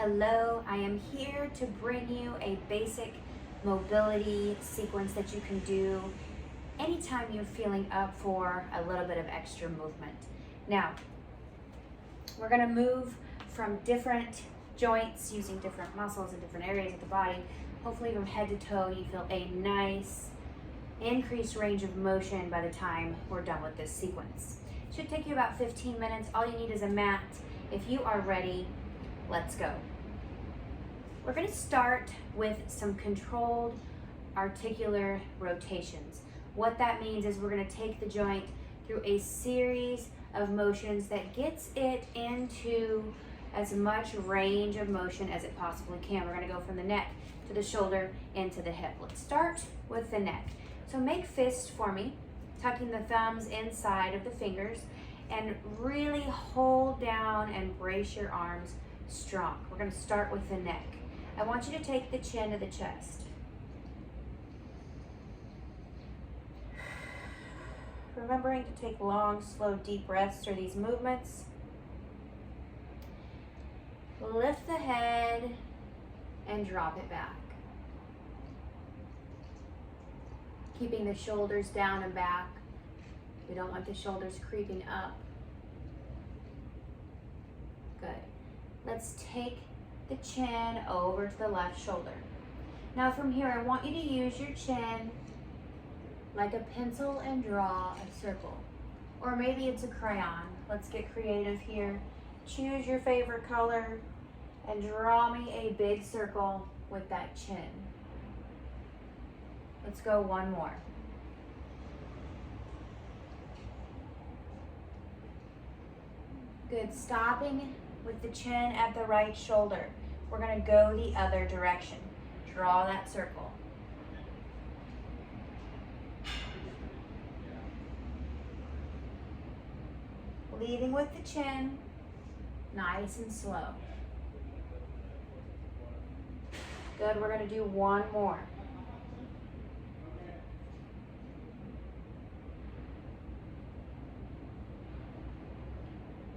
Hello, I am here to bring you a basic mobility sequence that you can do anytime you're feeling up for a little bit of extra movement. Now, we're going to move from different joints using different muscles in different areas of the body. Hopefully from head to toe you feel a nice increased range of motion by the time we're done with this sequence. It should take you about 15 minutes. All you need is a mat. If you are ready, let's go. We're going to start with some controlled articular rotations. What that means is we're going to take the joint through a series of motions that gets it into as much range of motion as it possibly can. We're going to go from the neck to the shoulder into the hip. Let's start with the neck. So make fists for me, tucking the thumbs inside of the fingers, and really hold down and brace your arms strong. We're going to start with the neck. I want you to take the chin to the chest. Remembering to take long, slow, deep breaths through these movements. Lift the head and drop it back. Keeping the shoulders down and back. We don't want the shoulders creeping up. Good. Let's take the chin over to the left shoulder. Now from here, I want you to use your chin like a pencil and draw a circle. Or maybe it's a crayon. Let's get creative here. Choose your favorite color and draw me a big circle with that chin. Let's go one more. Good, stopping with the chin at the right shoulder. We're gonna go the other direction. Draw that circle. Leading with the chin, nice and slow. Good, we're gonna do one more.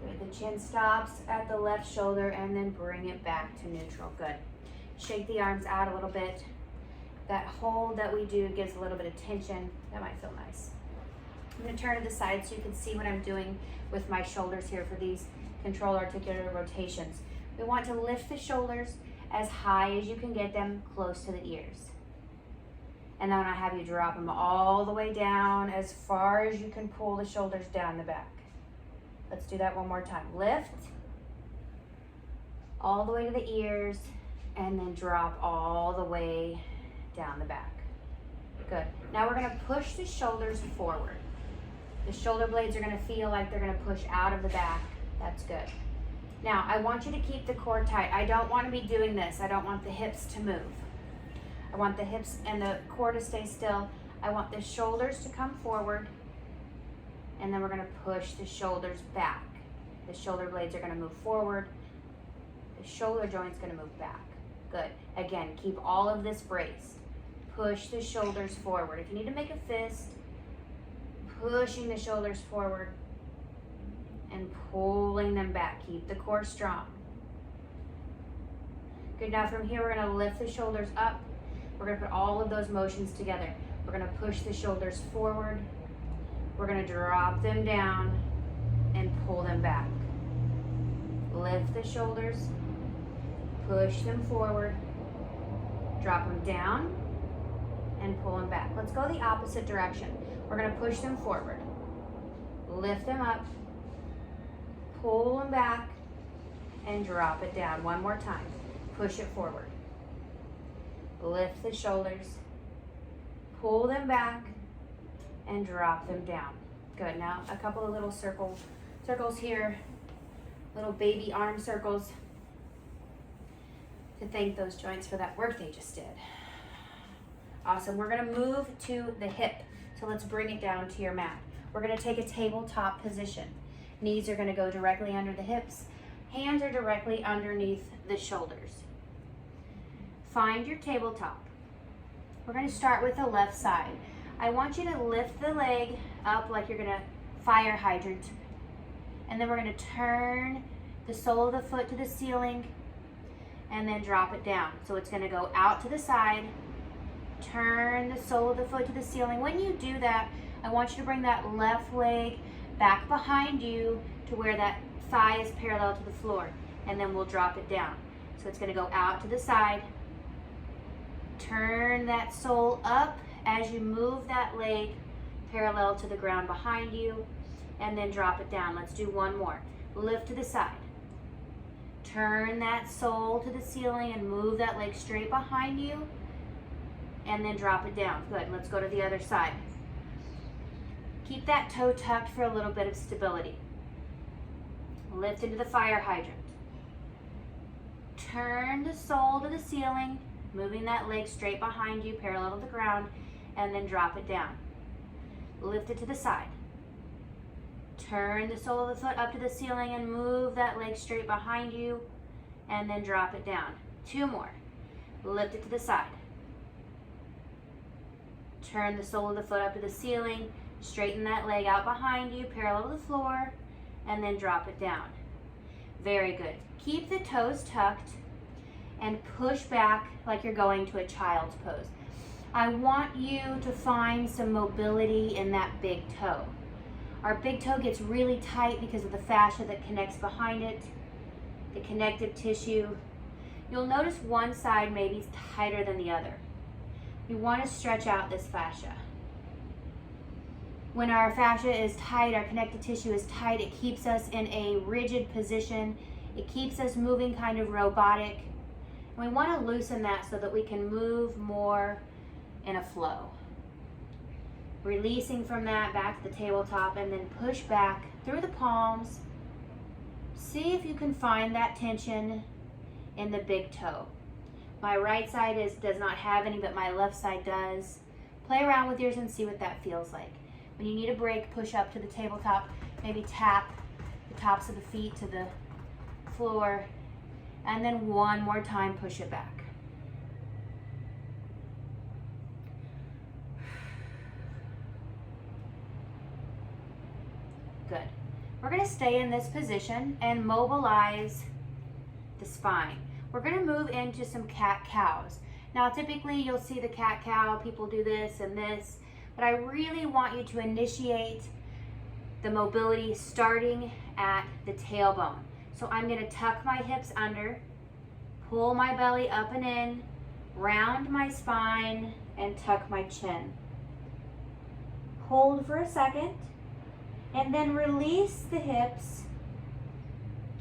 Good, the chin stops at the left shoulder and then bring it back to neutral. Good. Shake the arms out a little bit. That hold that we do gives a little bit of tension. That might feel nice. I'm gonna turn to the side so you can see what I'm doing with my shoulders here for these controlled articular rotations. We want to lift the shoulders as high as you can get them close to the ears. And then I have you drop them all the way down as far as you can pull the shoulders down the back. Let's do that one more time. Lift all the way to the ears and then drop all the way down the back. Good. Now we're gonna push the shoulders forward. The shoulder blades are gonna feel like they're gonna push out of the back. That's good. Now, I want you to keep the core tight. I don't want to be doing this. I don't want the hips to move. I want the hips and the core to stay still. I want the shoulders to come forward, and then we're going to push the shoulders back. The shoulder blades are going to move forward. The shoulder joint's going to move back. Good. Again, keep all of this braced. Push the shoulders forward. If you need to make a fist, pushing the shoulders forward and pulling them back. Keep the core strong. Good, now from here we're gonna lift the shoulders up. We're gonna put all of those motions together. We're gonna push the shoulders forward. We're gonna drop them down and pull them back. Lift the shoulders, push them forward, drop them down, and pull them back. Let's go the opposite direction. We're gonna push them forward, lift them up, pull them back, and drop it down. One more time. Push it forward. Lift the shoulders, pull them back, and drop them down. Good. Now a couple of little circles here, little baby arm circles to thank those joints for that work they just did. Awesome. We're going to move to the hip. So let's bring it down to your mat. We're going to take a tabletop position. Knees are going to go directly under the hips. Hands are directly underneath the shoulders. Find your tabletop. We're going to start with the left side. I want you to lift the leg up like you're going to fire hydrant. And then we're going to turn the sole of the foot to the ceiling and then drop it down. So it's gonna go out to the side, turn the sole of the foot to the ceiling. When you do that, I want you to bring that left leg back behind you to where that thigh is parallel to the floor, and then we'll drop it down. So it's gonna go out to the side, turn that sole up as you move that leg parallel to the ground behind you, and then drop it down. Let's do one more. Lift to the side. Turn that sole to the ceiling and move that leg straight behind you, and then drop it down. Good, let's go to the other side. Keep that toe tucked for a little bit of stability. Lift into the fire hydrant. Turn the sole to the ceiling, moving that leg straight behind you, parallel to the ground, and then drop it down. Lift it to the side. Turn the sole of the foot up to the ceiling and move that leg straight behind you, and then drop it down. Two more. Lift it to the side. Turn the sole of the foot up to the ceiling, straighten that leg out behind you, parallel to the floor, and then drop it down. Very good. Keep the toes tucked and push back like you're going to a child's pose. I want you to find some mobility in that big toe. Our big toe gets really tight because of the fascia that connects behind it, the connective tissue. You'll notice one side maybe is tighter than the other. We want to stretch out this fascia. When our fascia is tight, our connective tissue is tight, it keeps us in a rigid position. It keeps us moving kind of robotic. And we want to loosen that so that we can move more in a flow. Releasing from that back to the tabletop, and then push back through the palms. See if you can find that tension in the big toe. My right side does not have any, but my left side does. Play around with yours and see what that feels like. When you need a break, push up to the tabletop, maybe tap the tops of the feet to the floor, and then one more time, push it back. Good. We're going to stay in this position and mobilize the spine. We're going to move into some cat-cows. Now, typically you'll see the cat-cow, people do this and this, but I really want you to initiate the mobility starting at the tailbone. So I'm going to tuck my hips under, pull my belly up and in, round my spine, and tuck my chin. Hold for a second, and then release the hips.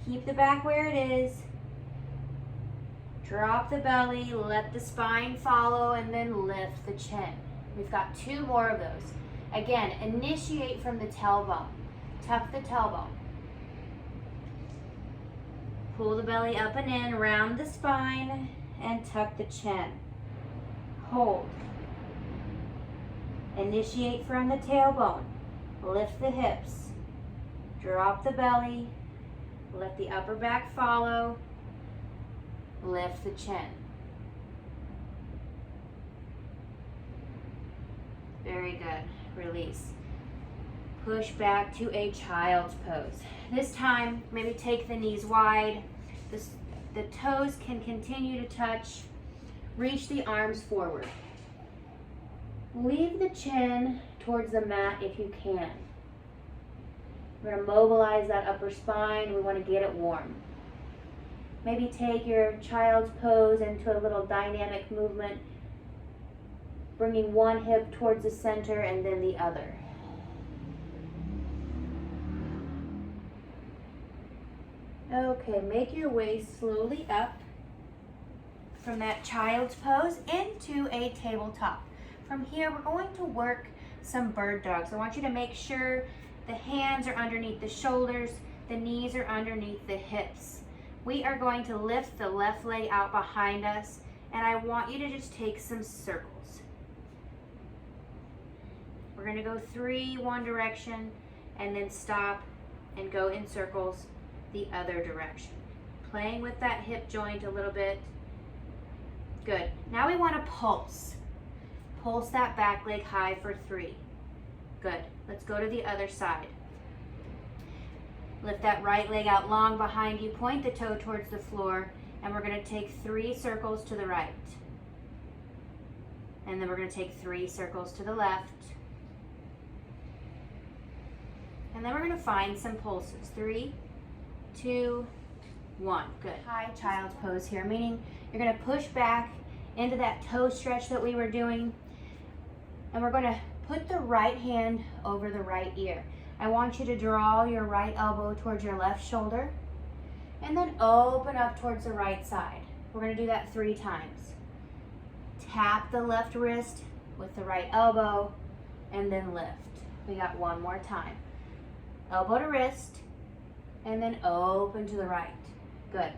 Keep the back where it is. Drop the belly, let the spine follow, and then lift the chin. We've got two more of those. Again, initiate from the tailbone. Tuck the tailbone. Pull the belly up and in, round the spine, and tuck the chin. Hold. Initiate from the tailbone. Lift the hips. Drop the belly. Let the upper back follow. Lift the chin. Very good. Release. Push back to a child's pose. This time, maybe take the knees wide. The toes can continue to touch. Reach the arms forward. Leave the chin towards the mat if you can. We're going to mobilize that upper spine. We want to get it warm. Maybe take your child's pose into a little dynamic movement, bringing one hip towards the center and then the other. Okay, make your way slowly up from that child's pose into a tabletop. From here, we're going to work some bird dogs. I want you to make sure the hands are underneath the shoulders, the knees are underneath the hips. We are going to lift the left leg out behind us, and I want you to just take some circles. We're going to go 3 one direction, and then stop and go in circles the other direction. Playing with that hip joint a little bit. Good. Now we want to pulse. Pulse that back leg high for 3. Good. Let's go to the other side. Lift that right leg out long behind you. Point the toe towards the floor And we're going to take 3 circles to the right. And then we're going to take 3 circles to the left. And then we're going to find some pulses. 3, 2, 1. Good. High child's pose here, meaning you're going to push back into that toe stretch that we were doing. And we're going to put the right hand over the right ear. I want you to draw your right elbow towards your left shoulder and then open up towards the right side. We're going to do that 3 times. Tap the left wrist with the right elbow and then lift. We got 1 more time. Elbow to wrist and then open to the right. Good.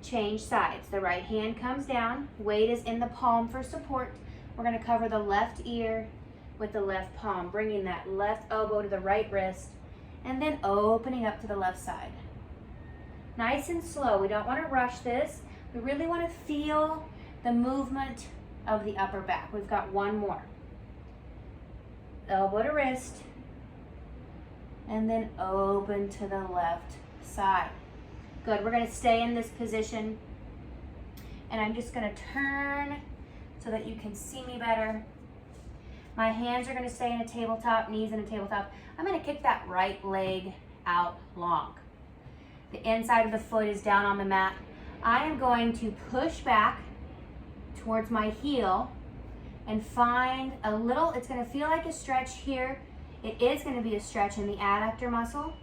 Change sides. The right hand comes down. Weight is in the palm for support. We're going to cover the left ear with the left palm, bringing that left elbow to the right wrist and then opening up to the left side. Nice and slow. We don't want to rush this. We really want to feel the movement of the upper back. We've got 1 more. Elbow to wrist and then open to the left side. Good. We're going to stay in this position and I'm just going to turn so that you can see me better. My hands are going to stay in a tabletop, knees in a tabletop. I'm going to kick that right leg out long. The inside of the foot is down on the mat. I am going to push back towards my heel and find a little, it's going to feel like a stretch here. It is going to be a stretch in the adductor muscle.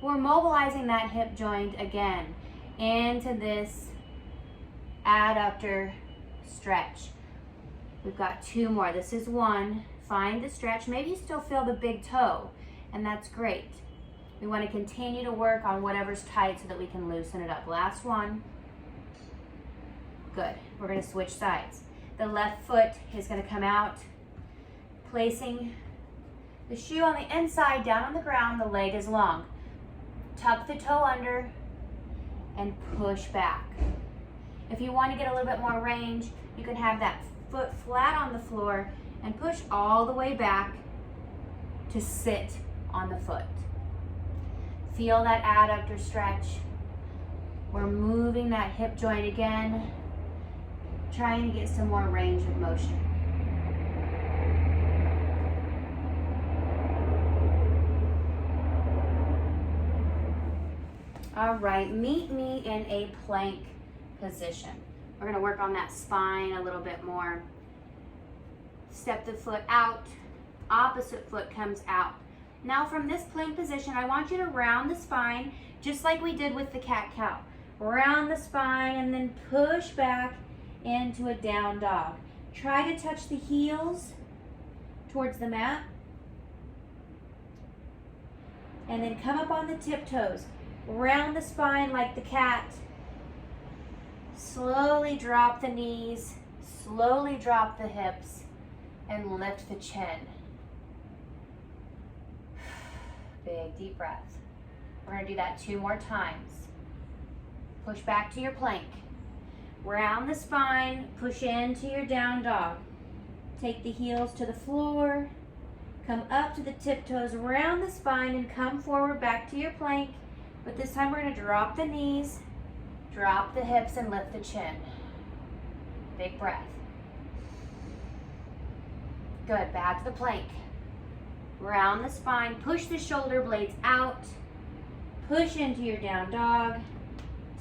We're mobilizing that hip joint again into this adductor stretch. We've got 2 more. This is 1. Find the stretch. Maybe you still feel the big toe, and that's great. We want to continue to work on whatever's tight so that we can loosen it up. Last one. Good. We're going to switch sides. The left foot is going to come out, placing the shoe on the inside, down on the ground. The leg is long. Tuck the toe under and push back. If you want to get a little bit more range, you can have that foot flat on the floor and push all the way back to sit on the foot. Feel that adductor stretch. We're moving that hip joint again, trying to get some more range of motion. All right, meet me in a plank position. We're going to work on that spine a little bit more. Step the foot out, opposite foot comes out. Now from this plank position, I want you to round the spine just like we did with the cat-cow. Round the spine and then push back into a down dog. Try to touch the heels towards the mat. And then come up on the tiptoes. Round the spine like the cat. Slowly drop the knees, slowly drop the hips, and lift the chin. Big deep breath. We're going to do that 2 more times. Push back to your plank. Round the spine, push into your down dog. Take the heels to the floor, come up to the tiptoes, round the spine, and come forward back to your plank. But this time we're going to drop the knees, drop the hips, and lift the chin. Big breath. Good, back to the plank. Round the spine, push the shoulder blades out, push into your down dog,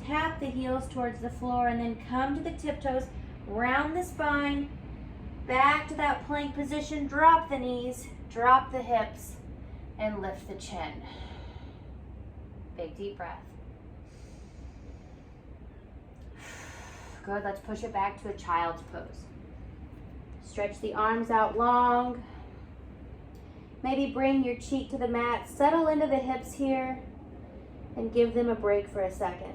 tap the heels towards the floor, and then come to the tiptoes, round the spine, back to that plank position, drop the knees, drop the hips, and lift the chin. Big deep breath. Good, let's push it back to a child's pose. Stretch the arms out long. Maybe bring your cheek to the mat, settle into the hips here, and give them a break for a second.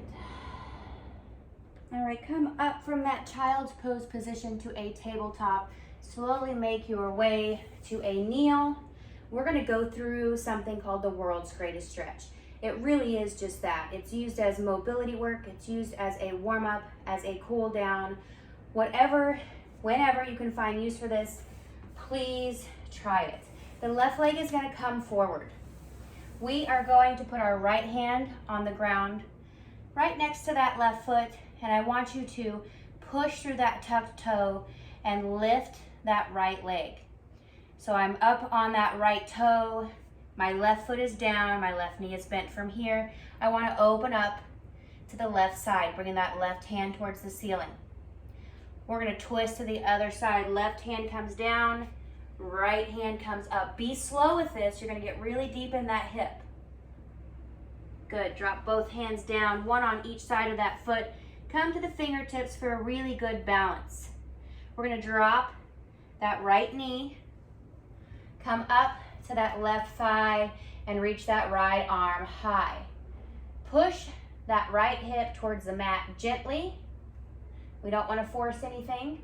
All right, come up from that child's pose position to a tabletop. Slowly make your way to a kneel. We're gonna go through something called the world's greatest stretch. It really is just that. It's used as mobility work, it's used as a warm-up, as a cool down. Whatever, whenever you can find use for this, please try it. The left leg is going to come forward. We are going to put our right hand on the ground right next to that left foot and I want you to push through that tucked toe and lift that right leg. So I'm up on that right toe, my left foot is down, my left knee is bent from here. I want to open up to the left side, bringing that left hand towards the ceiling. We're going to twist to the other side. Left hand comes down, right hand comes up. Be slow with this. You're going to get really deep in that hip. Good. Drop both hands down, one on each side of that foot. Come to the fingertips for a really good balance. We're going to drop that right knee, come up to that left thigh, and reach that right arm high. Push that right hip towards the mat gently. We don't want to force anything.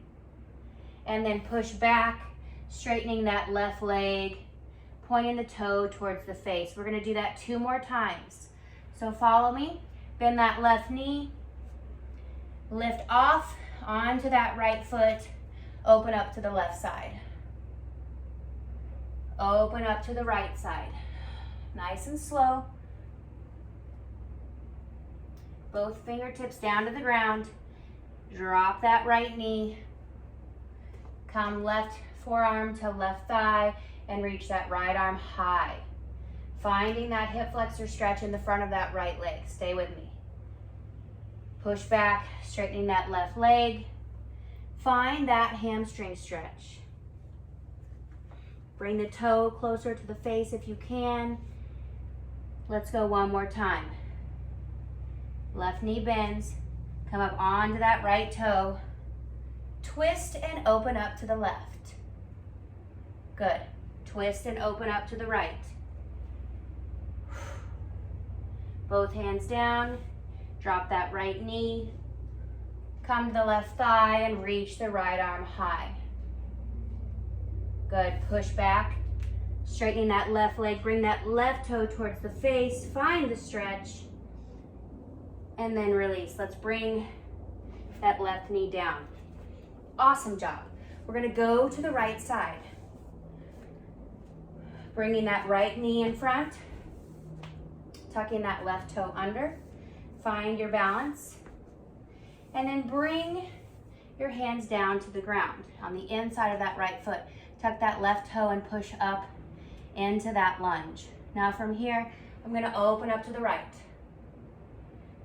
And then push back, straightening that left leg, pointing the toe towards the face. We're going to do that 2 more times. So follow me. Bend that left knee. Lift off onto that right foot. Open up to the left side. Open up to the right side. Nice and slow. Both fingertips down to the ground. Drop that right knee. Come left forearm to left thigh and reach that right arm high. Finding that hip flexor stretch in the front of that right leg. Stay with me. Push back, straightening that left leg. Find that hamstring stretch. Bring the toe closer to the face if you can. Let's go 1 more time. Left knee bends. Come up onto that right toe. Twist and open up to the left. Good. Twist and open up to the right. Both hands down. Drop that right knee. Come to the left thigh and reach the right arm high. Good. Push back. Straightening that left leg. Bring that left toe towards the face. Find the stretch. And then release. Let's bring that left knee down. Awesome job. We're going to go to the right side. Bringing that right knee in front. Tucking that left toe under. Find your balance. And then bring your hands down to the ground on the inside of that right foot. Tuck that left toe and push up into that lunge. Now from here, I'm going to open up to the right.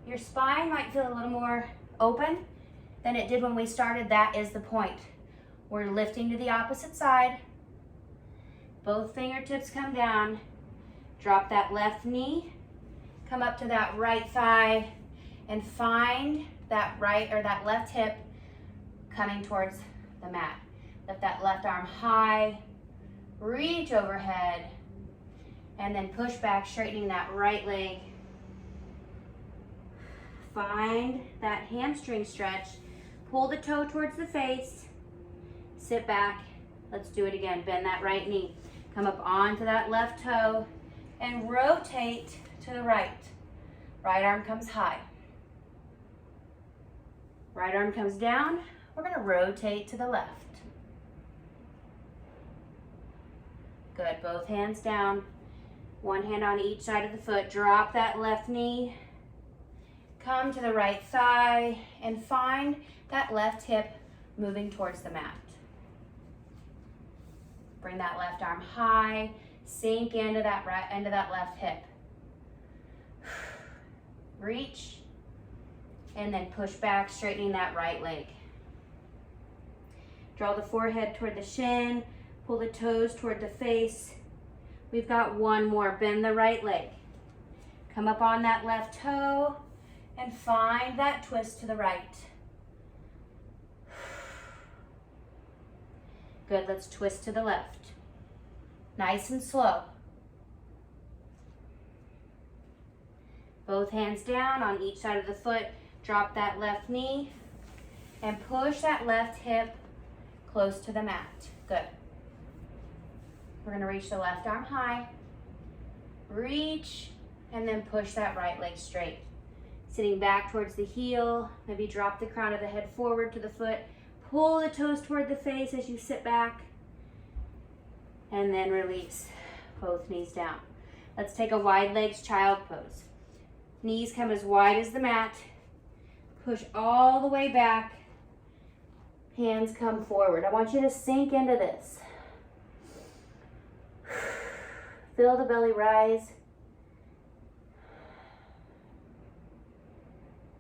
Your spine might feel a little more open than it did when we started. That is the point. We're lifting to the opposite side. Both fingertips come down. Drop that left knee. Come up to that right thigh and find that right or that left hip coming towards the mat. Lift that left arm high, reach overhead, and then push back, straightening that right leg. Find that hamstring stretch. Pull the toe towards the face. Sit back. Let's do it again. Bend that right knee. Come up onto that left toe and rotate to the right. Right arm comes high. Right arm comes down. We're going to rotate to the left. Good. Both hands down. One hand on each side of the foot. Drop that left knee. Come to the right thigh and find that left hip moving towards the mat. Bring that left arm high. Sink into that left hip. Reach. And then push back, straightening that right leg. Draw the forehead toward the shin. Pull the toes toward the face. We've got one more. Bend the right leg. Come up on that left toe and find that twist to the right. Good, let's twist to the left. Nice and slow. Both hands down on each side of the foot. Drop that left knee and push that left hip close to the mat. Good. We're going to reach the left arm high. Reach and then push that right leg straight. Sitting back towards the heel. Maybe drop the crown of the head forward to the foot. Pull the toes toward the face as you sit back. And then release. Both knees down. Let's take a wide legs child pose. Knees come as wide as the mat. Push all the way back. Hands come forward. I want you to sink into this. Feel the belly rise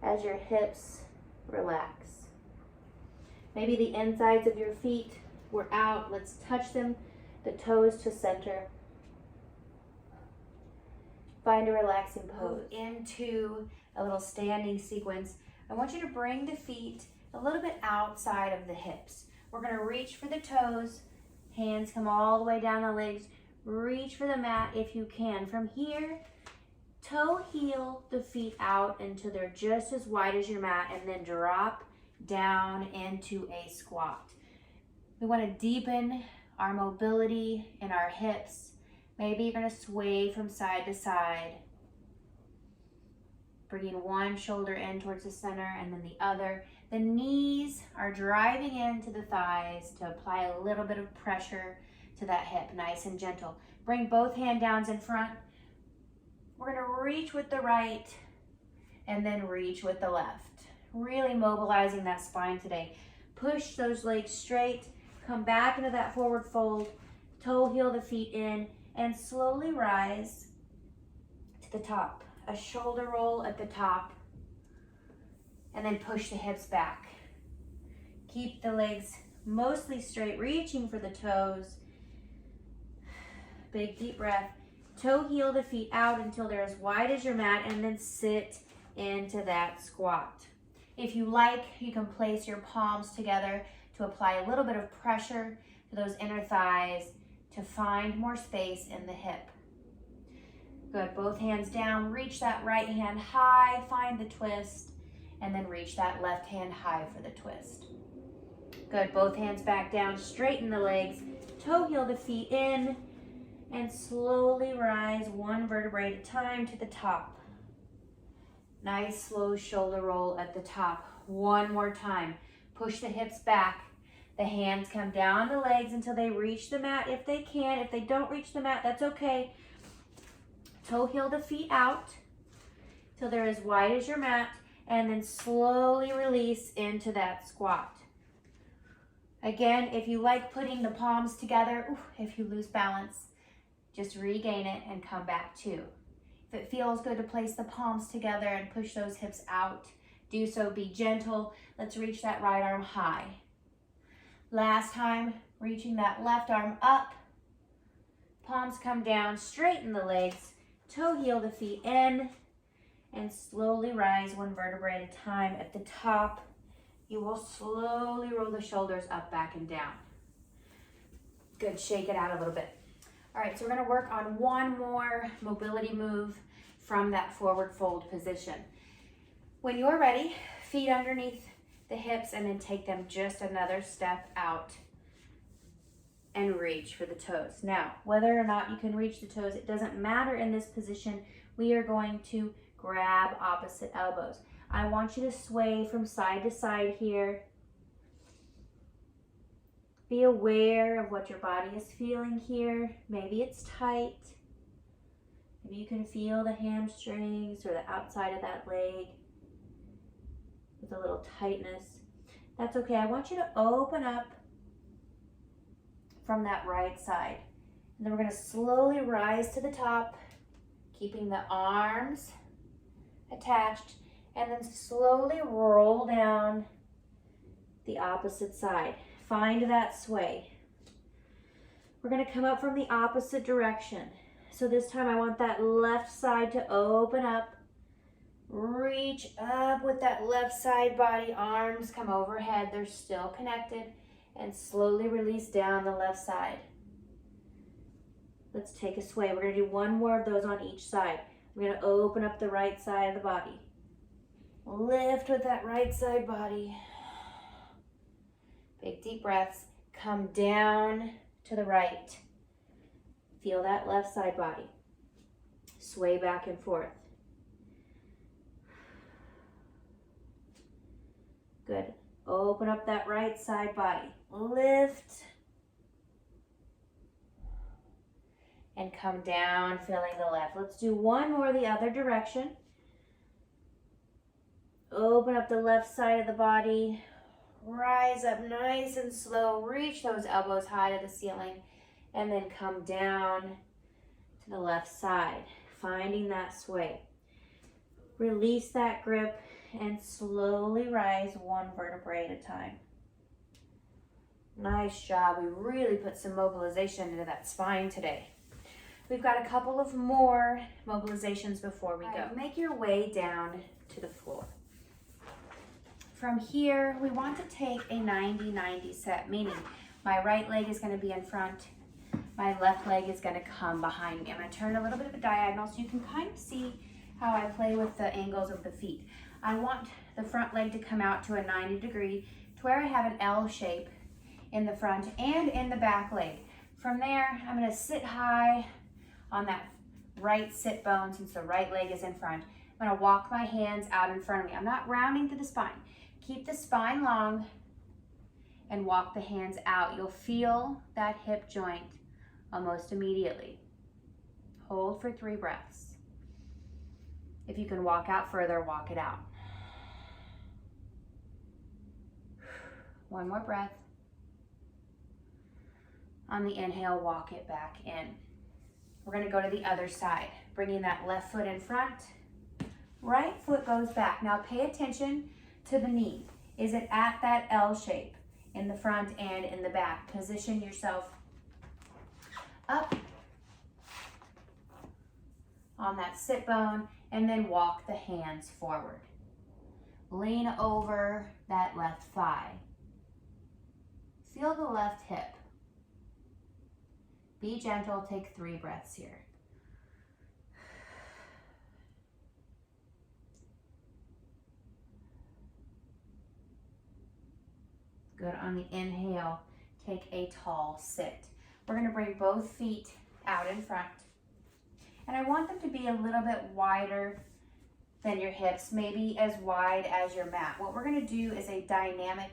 as your hips relax. Maybe the insides of your feet were out. Let's touch them, the toes to center. Find a relaxing pose. Move into a little standing sequence. I want you to bring the feet a little bit outside of the hips. We're going to reach for the toes. Hands come all the way down the legs. Reach for the mat if you can. From here, toe heel the feet out until they're just as wide as your mat, and then drop down into a squat. We want to deepen our mobility in our hips. Maybe you're going to sway from side to side, bringing one shoulder in towards the center and then the other. The knees are driving into the thighs to apply a little bit of pressure to that hip, nice and gentle. Bring both hand downs in front. We're going to reach with the right and then reach with the left. Really mobilizing that spine today. Push those legs straight, come back into that forward fold, toe heel the feet in, and slowly rise to the top. A shoulder roll at the top, and then push the hips back. Keep the legs mostly straight, reaching for the toes. Big deep breath. Toe heel the feet out until they're as wide as your mat, and then sit into that squat. If you like, you can place your palms together to apply a little bit of pressure to those inner thighs to find more space in the hip. Good, both hands down, reach that right hand high, find the twist, and then reach that left hand high for the twist. Good, both hands back down, straighten the legs, toe heel the feet in, and slowly rise one vertebrae at a time to the top. Nice slow shoulder roll at the top. One more time. Push the hips back. The hands come down the legs until they reach the mat if they can. If they don't reach the mat, that's okay. Toe heel the feet out till they're as wide as your mat, and then slowly release into that squat. Again, if you like putting the palms together, if you lose balance, just regain it and come back to. If it feels good to place the palms together and push those hips out, do so. Be gentle. Let's reach that right arm high. Last time, reaching that left arm up. Palms come down, straighten the legs, toe heel the feet in, and slowly rise one vertebrae at a time. At the top, you will slowly roll the shoulders up, back, and down. Good, shake it out a little bit. All right, so we're gonna work on one more mobility move from that forward fold position. When you're ready, feet underneath the hips, and then take them just another step out and reach for the toes. Now, whether or not you can reach the toes, it doesn't matter in this position. We are going to grab opposite elbows. I want you to sway from side to side here. Be aware of what your body is feeling here. Maybe it's tight. Maybe you can feel the hamstrings or the outside of that leg with a little tightness. That's okay. I want you to open up from that right side. And then we're going to slowly rise to the top, keeping the arms attached, and then slowly roll down the opposite side. Find that sway. We're going to come up from the opposite direction. So this time I want that left side to open up. Reach up with that left side body. Arms come overhead. They're still connected. And slowly release down the left side. Let's take a sway. We're going to do one more of those on each side. We're going to open up the right side of the body. Lift with that right side body. Big deep breaths. Come down to the right. Feel that left side body. Sway back and forth. Good. Open up that right side body. Lift. And come down, feeling the left. Let's do one more the other direction. Open up the left side of the body. Rise up nice and slow. Reach those elbows high to the ceiling. And then come down to the left side, finding that sway. Release that grip and slowly rise one vertebrae at a time. Nice job. We really put some mobilization into that spine today. We've got a couple of more mobilizations before we go. Make your way down to the floor. From here, we want to take a 90-90 set, meaning my right leg is going to be in front, my left leg is going to come behind me. I'm going to turn a little bit of a diagonal so you can kind of see how I play with the angles of the feet. I want the front leg to come out to a 90 degree to where I have an L shape in the front and in the back leg. From there, I'm going to sit high on that right sit bone since the right leg is in front. I'm going to walk my hands out in front of me. I'm not rounding through the spine. Keep the spine long and walk the hands out. You'll feel that hip joint almost immediately. Hold for 3 breaths. If you can walk out further, walk it out. One more breath. On the inhale, walk it back in. We're going to go to the other side, bringing that left foot in front. Right foot goes back. Now pay attention to the knee. Is it at that L shape in the front and in the back? Position yourself up on that sit bone and then walk the hands forward. Lean over that left thigh. Feel the left hip. Be gentle, take 3 breaths here. Good. On the inhale, take a tall sit. We're going to bring both feet out in front. And I want them to be a little bit wider than your hips, maybe as wide as your mat. What we're going to do is a dynamic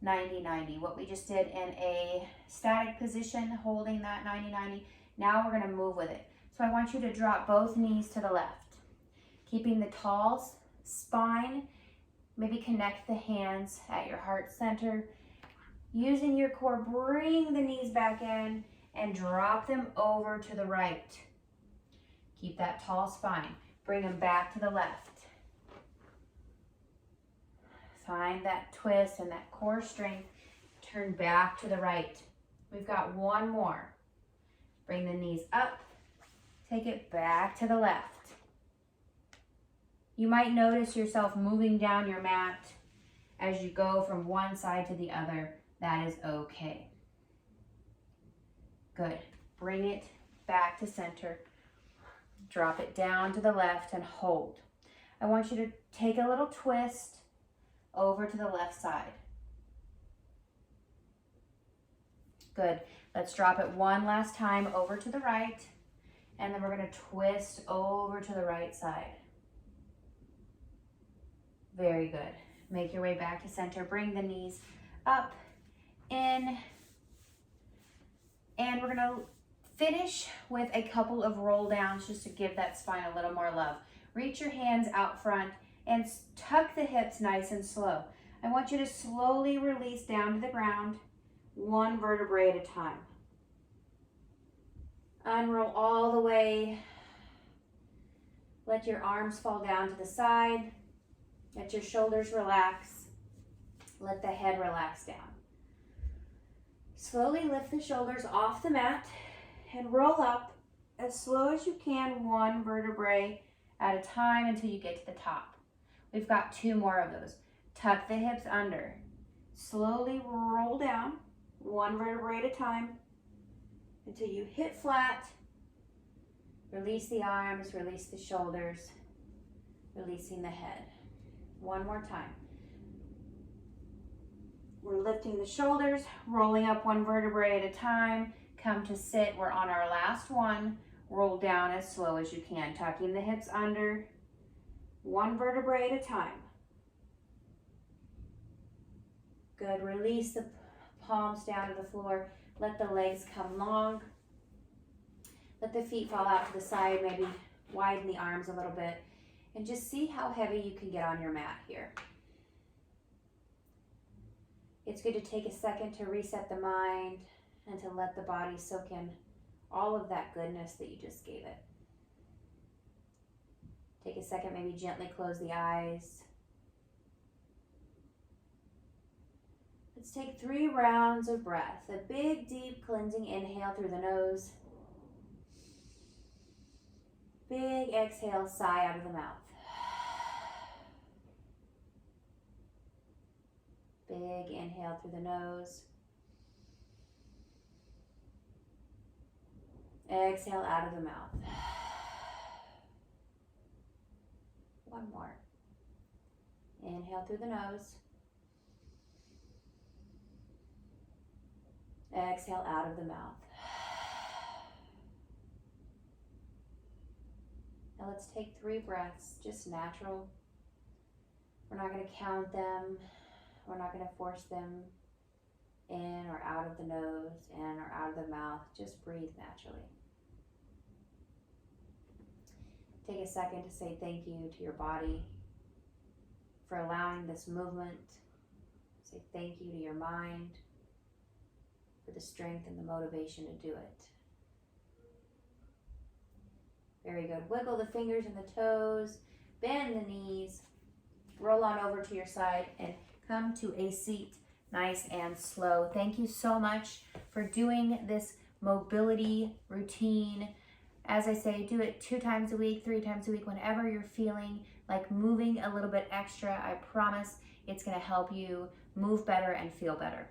90-90. What we just did in a static position, holding that 90-90. Now we're going to move with it. So I want you to drop both knees to the left, keeping the tall spine. Maybe connect the hands at your heart center. Using your core, bring the knees back in and drop them over to the right. Keep that tall spine. Bring them back to the left. Find that twist and that core strength. Turn back to the right. We've got one more. Bring the knees up. Take it back to the left. You might notice yourself moving down your mat as you go from one side to the other. That is okay. Good. Bring it back to center. Drop it down to the left and hold. I want you to take a little twist over to the left side. Good. Let's drop it one last time over to the right, and then we're going to twist over to the right side. Very good. Make your way back to center. Bring the knees up, in, and we're going to finish with a couple of roll downs just to give that spine a little more love. Reach your hands out front and tuck the hips nice and slow. I want you to slowly release down to the ground, one vertebrae at a time. Unroll all the way. Let your arms fall down to the side. Let your shoulders relax. Let the head relax down. Slowly lift the shoulders off the mat and roll up as slow as you can, one vertebrae at a time until you get to the top. We've got 2 more of those. Tuck the hips under. Slowly roll down, one vertebrae at a time until you hit flat. Release the arms, release the shoulders, releasing the head. One more time. We're lifting the shoulders, rolling up one vertebrae at a time. Come to sit. We're on our last one. Roll down as slow as you can, tucking the hips under, one vertebrae at a time. Good. Release the palms down to the floor. Let the legs come long. Let the feet fall out to the side, maybe widen the arms a little bit. And just see how heavy you can get on your mat here. It's good to take a second to reset the mind and to let the body soak in all of that goodness that you just gave it. Take a second, maybe gently close the eyes. Let's take 3 rounds of breath. A big, deep, cleansing inhale through the nose. Big exhale, sigh out of the mouth. Big inhale through the nose. Exhale out of the mouth. One more. Inhale through the nose. Exhale out of the mouth. Now let's take 3 breaths, just natural. We're not going to count them. We're not going to force them in or out of the nose, in or out of the mouth. Just breathe naturally. Take a second to say thank you to your body for allowing this movement. Say thank you to your mind for the strength and the motivation to do it. Very good. Wiggle the fingers and the toes, bend the knees, roll on over to your side and come to a seat nice and slow. Thank you so much for doing this mobility routine. As I say, do it 2 times a week, 3 times a week, whenever you're feeling like moving a little bit extra. I promise it's going to help you move better and feel better.